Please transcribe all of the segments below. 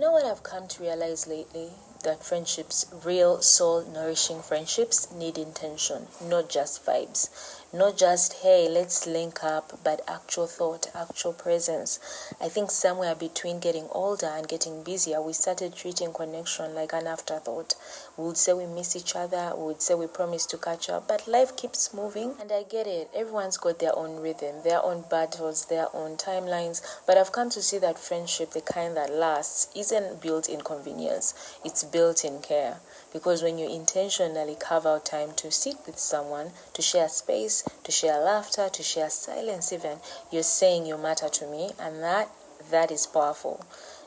You know what I've come to realize lately? That friendships, real soul nourishing friendships, need intention, not just vibes. Not just, hey, let's link up, but actual thought, actual presence. I think somewhere between getting older and getting busier, we started treating connection like an afterthought. We would say we miss each other, we would say we promise to catch up, but life keeps moving. And I get it, everyone's got their own rhythm, their own battles, their own timelines. But I've come to see that friendship, the kind that lasts, isn't built in convenience, it's built in care. Because when you intentionally carve out time to sit with someone, to share space, to share laughter, to share silence even, you're saying you matter to me, and that is powerful.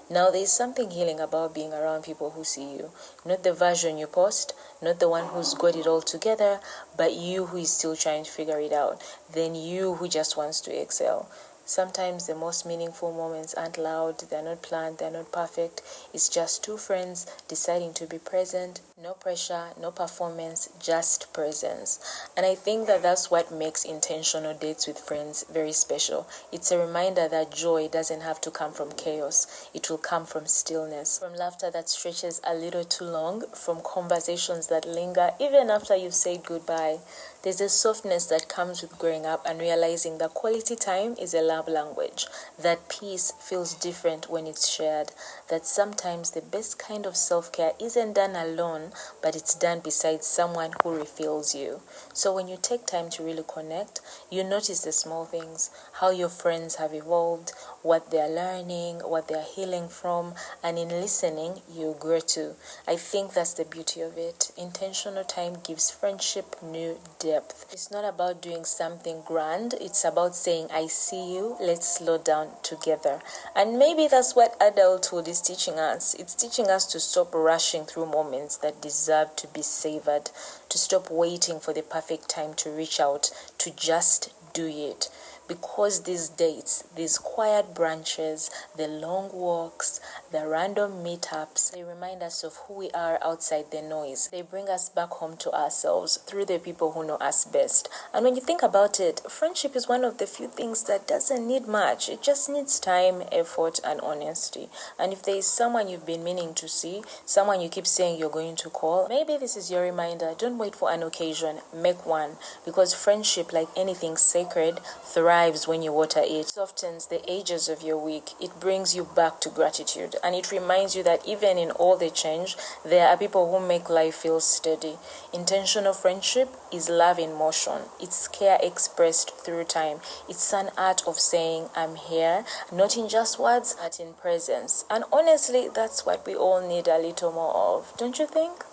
Now, there's something healing about being around people who see you. Not the version you post, not the one who's got it all together, but you who is still trying to figure it out. Then you who just wants to excel. Sometimes the most meaningful moments aren't loud, they're not planned, they're not perfect. It's just two friends deciding to be present, no pressure, no performance, just presence. And I think that that's what makes intentional dates with friends very special. It's a reminder that joy doesn't have to come from chaos. It will come from stillness, from laughter that stretches a little too long, from conversations that linger even after you've said goodbye. There's a softness that comes with growing up and realizing that quality time is a love language, that peace feels different when it's shared, that sometimes the best kind of self-care isn't done alone, but it's done beside someone who refills you. So when you take time to really connect, you notice the small things, how your friends have evolved, what they're learning, what they're healing from, and in listening, you grow too. I think that's the beauty of it. Intentional time gives friendship new depth. It's not about doing something grand, it's about saying, I see you, let's slow down together. And maybe that's what adulthood is teaching us. It's teaching us to stop rushing through moments that deserve to be savored, to stop waiting for the perfect time to reach out, to just do it. Because these dates, these quiet branches, the long walks, the random meetups, they remind us of who we are outside the noise. They bring us back home to ourselves through the people who know us best. And when you think about it, friendship is one of the few things that doesn't need much. It just needs time, effort, and honesty. And if there is someone you've been meaning to see, someone you keep saying you're going to call, maybe this is your reminder. Don't wait for an occasion, make one. Because friendship, like anything sacred, thrives when you water it. It softens the edges of your week. It brings you back to gratitude. And it reminds you that even in all the change, there are people who make life feel steady. Intentional friendship is love in motion. It's care expressed through time. It's an art of saying, I'm here, not in just words, but in presence. And honestly, that's what we all need a little more of. Don't you think?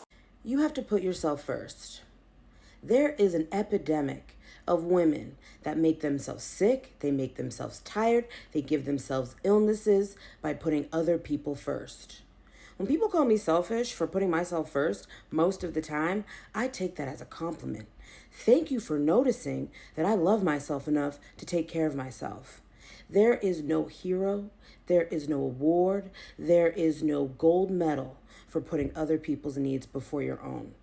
You have to put yourself first. There is an epidemic of women that make themselves sick, they make themselves tired, they give themselves illnesses by putting other people first. When people call me selfish for putting myself first, most of the time, I take that as a compliment. Thank you for noticing that I love myself enough to take care of myself. There is no hero, there is no award, there is no gold medal for putting other people's needs before your own.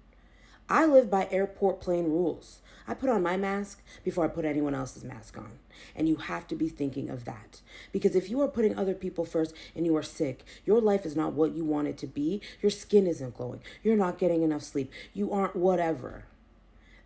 I live by airport plane rules. I put on my mask before I put anyone else's mask on. And you have to be thinking of that. Because if you are putting other people first and you are sick, your life is not what you want it to be. Your skin isn't glowing. You're not getting enough sleep. You aren't whatever.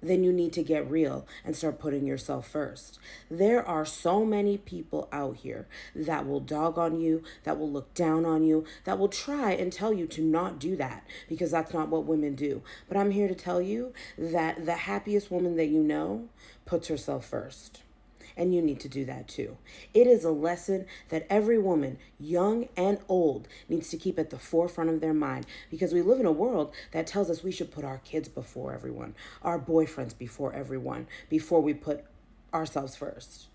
Then you need to get real and start putting yourself first. There are so many people out here that will dog on you, that will look down on you, that will try and tell you to not do that because that's not what women do. But I'm here to tell you that the happiest woman that you know puts herself first. And you need to do that too. It is a lesson that every woman, young and old, needs to keep at the forefront of their mind because we live in a world that tells us we should put our kids before everyone, our boyfriends before everyone, before we put ourselves first.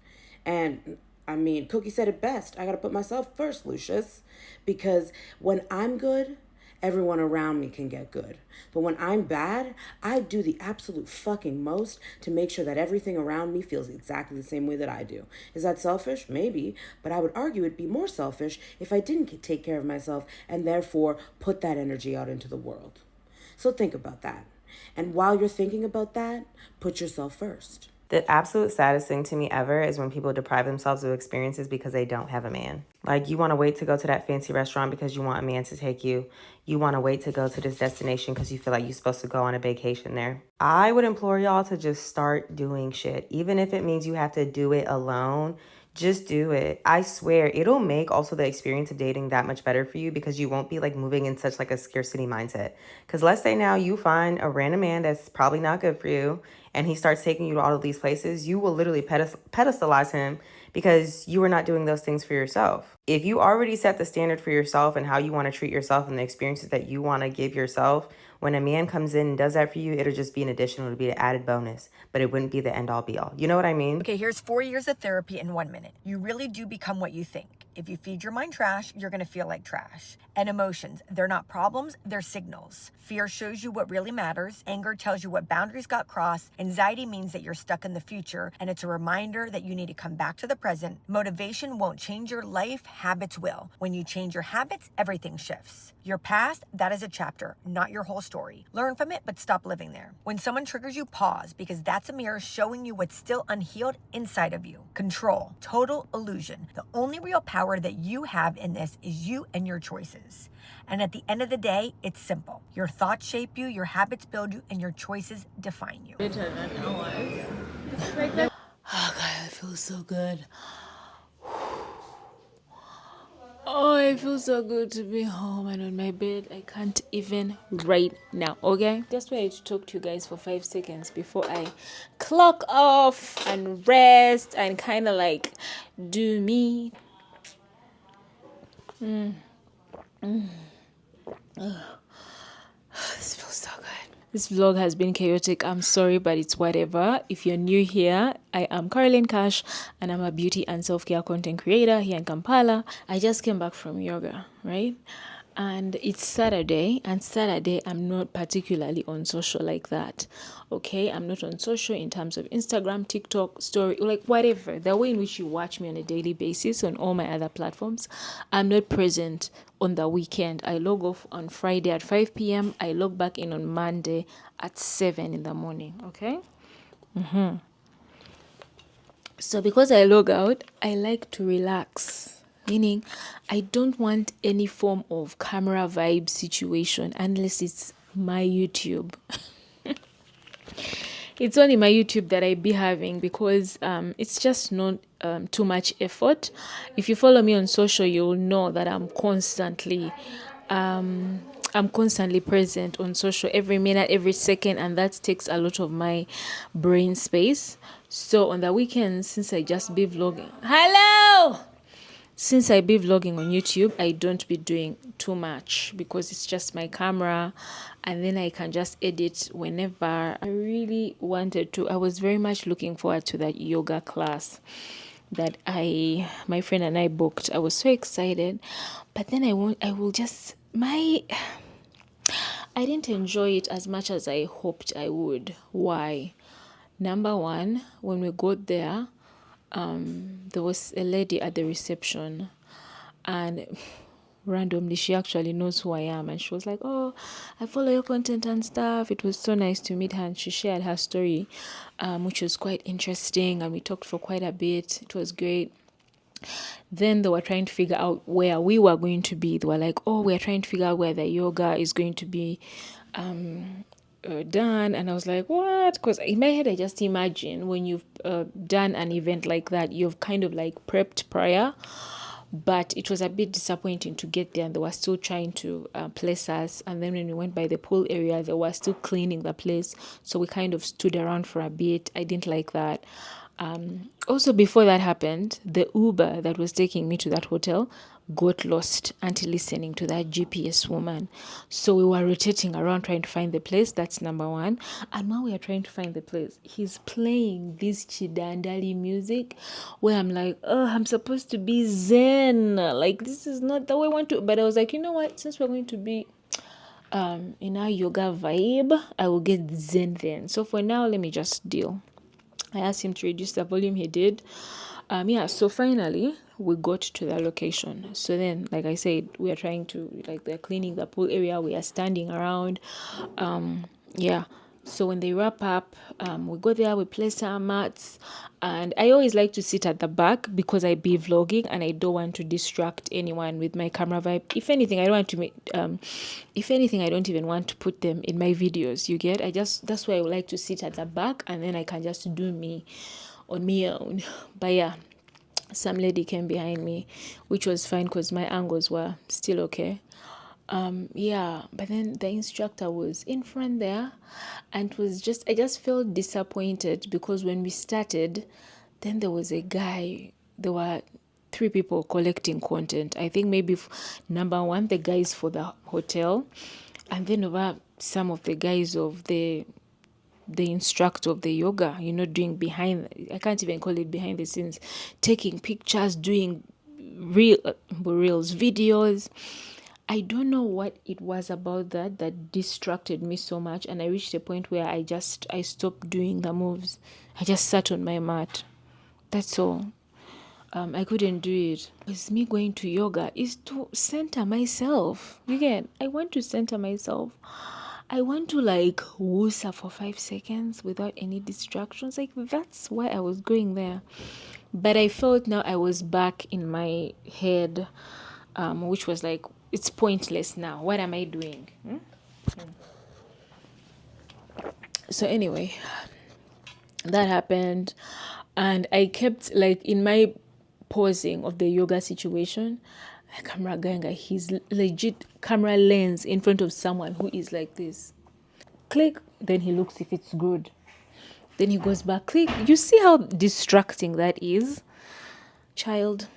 And I mean, Cookie said it best. I got to put myself first, Lucius, because when I'm good, everyone around me can get good. But when I'm bad, I do the absolute fucking most to make sure that everything around me feels exactly the same way that I do. Is that selfish? Maybe. But I would argue it'd be more selfish if I didn't take care of myself and therefore put that energy out into the world. So think about that. And while you're thinking about that, put yourself first. The absolute saddest thing to me ever is when people deprive themselves of experiences because they don't have a man. Like, you want to wait to go to that fancy restaurant because you want a man to take you. You want to wait to go to this destination because you feel like you're supposed to go on a vacation there. I would implore y'all to just start doing shit. Even if it means you have to do it alone, just do it. I swear it'll make also the experience of dating that much better for you, because you won't be like moving in such like a scarcity mindset. Because let's say now you find a random man that's probably not good for you, and he starts taking you to all of these places, you will literally pedestalize him because you are not doing those things for yourself. If you already set the standard for yourself and how you want to treat yourself and the experiences that you want to give yourself, when a man comes in and does that for you, it'll just be an additional, it'll be an added bonus, but it wouldn't be the end all be all. You know what I mean? Okay, here's 4 years of therapy in 1 minute. You really do become what you think. If you feed your mind trash, you're gonna feel like trash. And emotions, they're not problems, they're signals. Fear shows you what really matters. Anger tells you what boundaries got crossed. Anxiety means that you're stuck in the future, and it's a reminder that you need to come back to the present. Motivation won't change your life, habits will. When you change your habits, everything shifts. Your past, that is a chapter, not your whole story. Learn from it, but stop living there. When someone triggers you, pause, because that's a mirror showing you what's still unhealed inside of you. Control, total illusion. The only real power that you have in this is you and your choices. And at the end of the day, it's simple. Your thoughts shape you, your habits build you, and your choices define you. Oh God, it feels so good. Oh, it feels so good to be home and on my bed. I can't even right now, okay? Just wait to talk to you guys for 5 seconds before I clock off and rest and kind of like do me. This feels so good. This vlog has been chaotic. I'm sorry, but it's whatever. If you're new here, I am Caroline Cash, and I'm a beauty and self-care content creator here in Kampala. I just came back from yoga, right? And it's Saturday, and Saturday I'm not particularly on social like that. Okay, I'm not on social in terms of Instagram, TikTok, story, like whatever. The way in which you watch me on a daily basis on all my other platforms, I'm not present on the weekend. I log off on Friday at 5 p.m. I log back in on Monday at 7 in the morning. Okay. So because I log out, I like to relax. Meaning, I don't want any form of camera vibe situation unless it's my YouTube. It's only my YouTube that I be having, because it's just not too much effort. If you follow me on social, you'll know that I'm constantly present on social every minute, every second, and that takes a lot of my brain space. So on the weekends, since I just be vlogging, since I be vlogging on YouTube, I don't be doing too much because it's just my camera, and then I can just edit whenever. I really wanted to. I was very much looking forward to that yoga class that my friend and I booked. I was so excited, but then I didn't enjoy it as much as I hoped I would. Why? Number one, when we got there, there was a lady at the reception, and randomly she actually knows who I am, and she was like, "Oh, I follow your content and stuff." It was so nice to meet her, and she shared her story, which was quite interesting, and we talked for quite a bit. It was great. Then they were trying to figure out where we were going to be. They were like, "Oh, we're trying to figure out where the yoga is going to be done." And I was like, what? Because in my head I just imagine when you've done an event like that, you've kind of like prepped prior, but it was a bit disappointing to get there, and they were still trying to place us. And then when we went by the pool area, they were still cleaning the place, so we kind of stood around for a bit. I didn't like that. Also, before that happened, the Uber that was taking me to that hotel got lost until listening to that GPS woman. So we were rotating around trying to find the place. That's number one. And while we are trying to find the place, he's playing this Chidandali music where I'm like, oh, I'm supposed to be Zen. Like, this is not the way I want to. But I was like, you know what? Since we're going to be in our yoga vibe, I will get Zen then. So for now, let me just deal. I asked him to reduce the volume. He did. So finally we got to the location. So then, like I said, we are trying to, like, they're cleaning the pool area. We are standing around. So when they wrap up, we go there, we place our mats, and I always like to sit at the back because I be vlogging and I don't want to distract anyone with my camera vibe. If anything, I don't want to make. If anything, I don't even want to put them in my videos. You get? That's why I would like to sit at the back, and then I can just do me on my own. But yeah, some lady came behind me, which was fine because my angles were still okay. Yeah, but then the instructor was in front there, and it was just, I just felt disappointed because when we started, then there was a guy, there were three people collecting content. I think maybe number one, the guys for the hotel, and then over some of the guys of the instructor of the yoga, doing behind, I can't even call it behind the scenes, taking pictures, doing reels, videos. I don't know what it was about that distracted me so much, and I reached a point where I stopped doing the moves. I just sat on my mat. That's all. I couldn't do it. Because me going to yoga is to center myself. You get? I want to center myself. I want to like woosa for 5 seconds without any distractions. Like that's why I was going there. But I felt now I was back in my head, which was like, it's pointless now. What am I doing? So anyway, that happened, and I kept like in my pausing of the yoga situation, camera guy, he's legit camera lens in front of someone who is like this. Click, then he looks if it's good. Then he goes back, click. You see how distracting that is, child?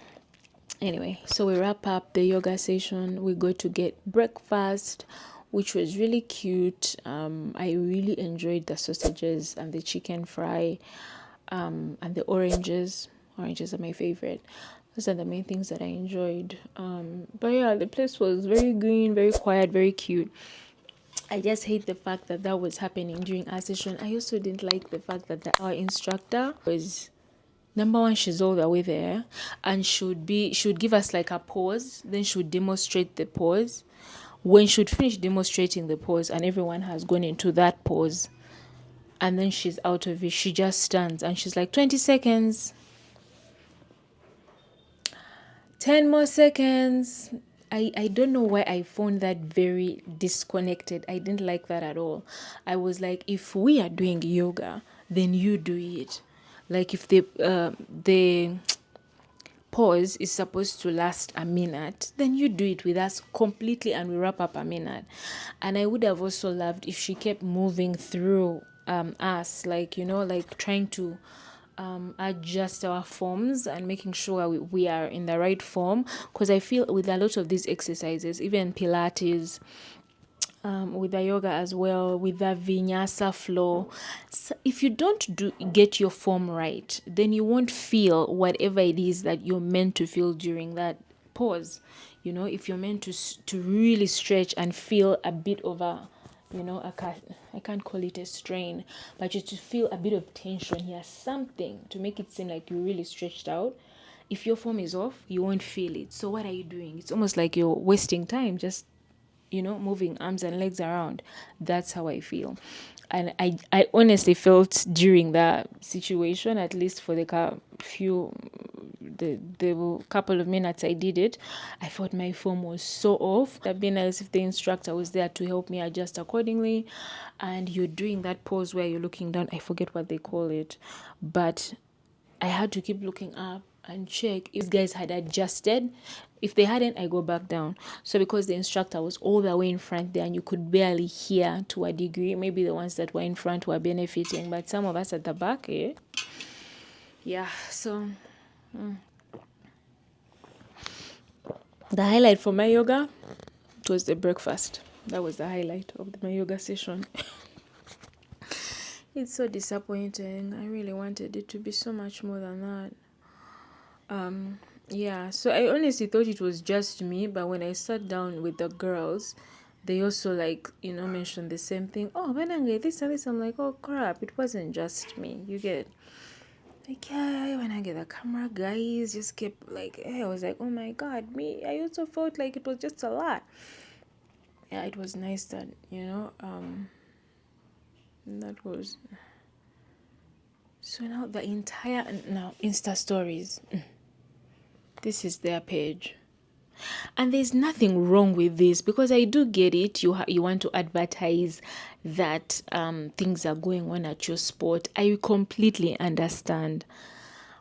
Anyway, so we wrap up the yoga session. We go to get breakfast, which was really cute. I really enjoyed the sausages and the chicken fry, and the oranges. Oranges are my favorite. Those are the main things that I enjoyed. But yeah, the place was very green, very quiet, very cute. I just hate the fact that that was happening during our session. I also didn't like the fact that our instructor was, number one, she's all the way there, and should give us like a pause, then she would demonstrate the pause. When she would finish demonstrating the pause and everyone has gone into that pause, and then she's out of it, she just stands and she's like, 20 seconds, 10 more seconds. I don't know why I found that very disconnected. I didn't like that at all. I was like, if we are doing yoga, then you do it. Like if the pause is supposed to last a minute, then you do it with us completely and we wrap up a minute. And I would have also loved if she kept moving through us, like, like trying to adjust our forms and making sure we are in the right form. Because I feel with a lot of these exercises, even Pilates, with the yoga as well, with the vinyasa flow. So if you don't get your form right, then you won't feel whatever it is that you're meant to feel during that pause. If you're meant to really stretch and feel a bit of a, I can't call it a strain, but just to feel a bit of tension here, something to make it seem like you're really stretched out. If your form is off, you won't feel it. So what are you doing? It's almost like you're wasting time just moving arms and legs around. That's how I feel. And I honestly felt during that situation, at least for the couple of minutes I did it, I felt my form was so off. It would have been nice if the instructor was there to help me adjust accordingly. And you're doing that pose where you're looking down. I forget what they call it, but I had to keep looking up and check if guys had adjusted. If they hadn't, I go back down. So because the instructor was all the way in front there and you could barely hear to a degree, maybe the ones that were in front were benefiting, but some of us at the back, yeah. So the highlight for my yoga was the breakfast. That was the highlight of my yoga session. It's so disappointing. I really wanted it to be so much more than that. Yeah, so I honestly thought it was just me, but when I sat down with the girls, they also mentioned the same thing. Oh, when I get this and this, I'm like, oh crap, it wasn't just me. You get, like, yeah, when I get the camera guys just kept like, I was like, oh my god, me. I also felt like it was just a lot. Yeah, it was nice that That was... So now the entire... Now, Insta stories. This is their page. And there's nothing wrong with this, because I do get it. You want to advertise that things are going on at your sport. I completely understand.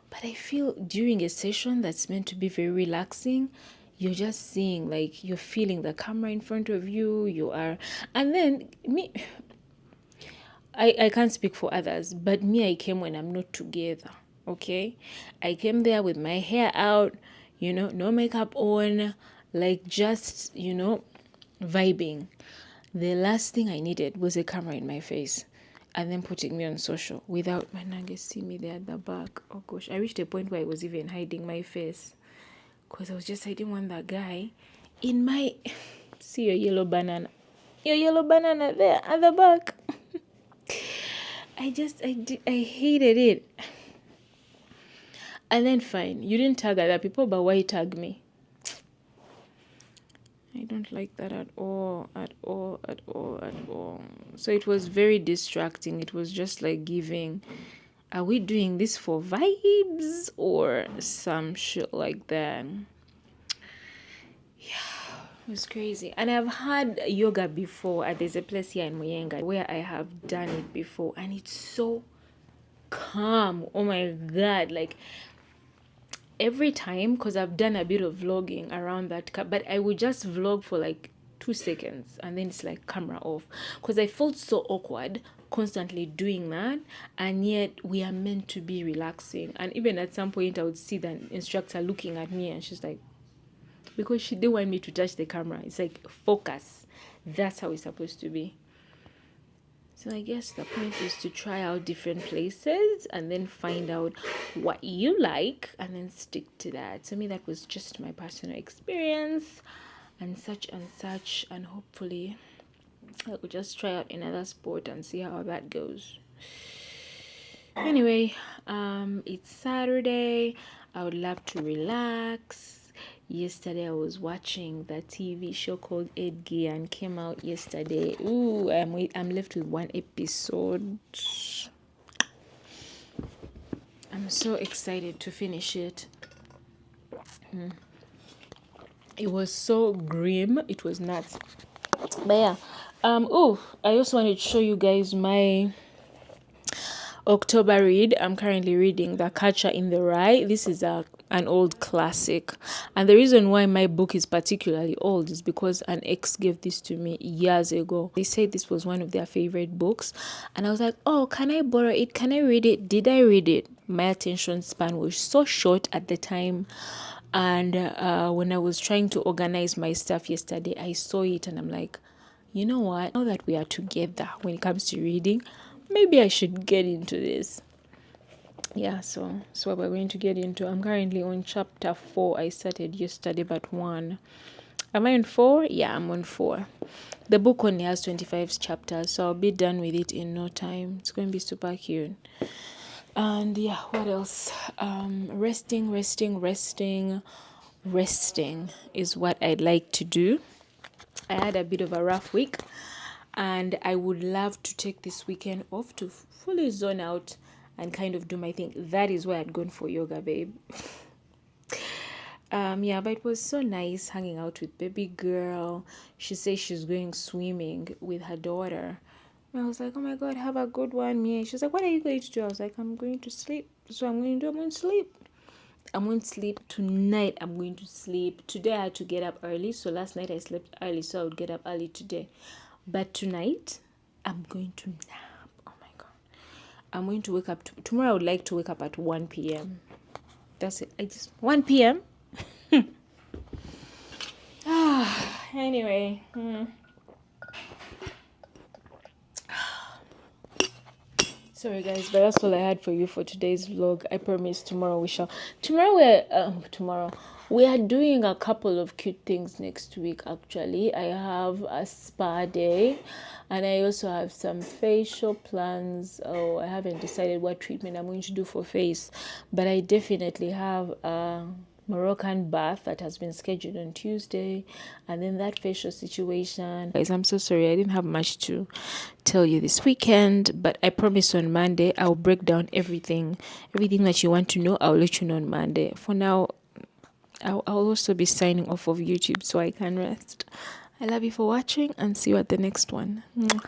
But I feel during a session that's meant to be very relaxing, you're just seeing, like, you're feeling the camera in front of you. You are... And then me... I can't speak for others, but me, I came when I'm not together, okay? I came there with my hair out, no makeup on, like, just, vibing. The last thing I needed was a camera in my face and then putting me on social without my nuggets see me there at the back. Oh gosh, I reached a point where I was even hiding my face because I didn't want that guy in my... See your yellow banana there at the back. I hated it. And then fine, you didn't tag other people, but why tag me? I don't like that at all. So it was very distracting. It was just like giving, are we doing this for vibes or some shit like that? It was crazy. And I've had yoga before. There's a place here in Muyenga where I have done it before, and it's so calm. Oh my god, like every time, because I've done a bit of vlogging around that, but I would just vlog for like 2 seconds and then it's like camera off, because I felt so awkward constantly doing that, and yet we are meant to be relaxing. And even at some point I would see the instructor looking at me and she's like, because she didn't want me to touch the camera, it's like focus. That's how it's supposed to be. So I guess the point is to try out different places and then find out what you like and then stick to that. To me, that was just my personal experience and such, and hopefully I will just try out another sport and see how that goes. Anyway, it's Saturday. I would love to relax. Yesterday I was watching the TV show called Edgy and came out yesterday. Ooh, I'm left with 1 episode. I'm so excited to finish it. It was so grim. It was nuts. But yeah. I also wanted to show you guys my October read. I'm currently reading The Catcher in the Rye. This is an old classic, and the reason why my book is particularly old is because an ex gave this to me years ago. They said this was one of their favorite books, and I was like, oh, can I borrow it? Can I read it? Did I read it? My attention span was so short at the time, and when I was trying to organize my stuff yesterday, I saw it and I'm like, you know what, now that we are together when it comes to reading, maybe I should get into this. Yeah, so what we're going to get into. I'm currently on chapter 4. I started yesterday but 1. Am I on 4? Yeah, I'm on 4. The book only has 25 chapters, so I'll be done with it in no time. It's going to be super cute. And yeah, what else? Resting is what I'd like to do. I had a bit of a rough week, and I would love to take this weekend off to fully zone out and kind of do my thing. That is why I'd gone for yoga, babe. But it was so nice hanging out with baby girl. She says she's going swimming with her daughter. And I was like, oh my god, have a good one, me. She's like, what are you going to do? I was like, I'm going to sleep. So I'm going to sleep. I'm going to sleep tonight. I'm going to sleep. Today I had to get up early. So last night I slept early, so I would get up early today. But tonight, I'm going to nap. Oh my god. I'm going to wake up. Tomorrow I would like to wake up at 1 p.m. That's it. 1 p.m. Anyway. Sorry guys, but that's all I had for you for today's vlog. I promise tomorrow we are doing a couple of cute things next week. Actually, I have a spa day, and I also have some facial plans. I haven't decided what treatment I'm going to do for face, but I definitely have Moroccan bath that has been scheduled on Tuesday, and then that facial situation. Guys, I'm so sorry I didn't have much to tell you this weekend, but I promise on Monday I'll break down everything that you want to know. I'll let you know on Monday. For now, I'll also be signing off of YouTube so I can rest. I love you for watching and see you at the next one. Mwah.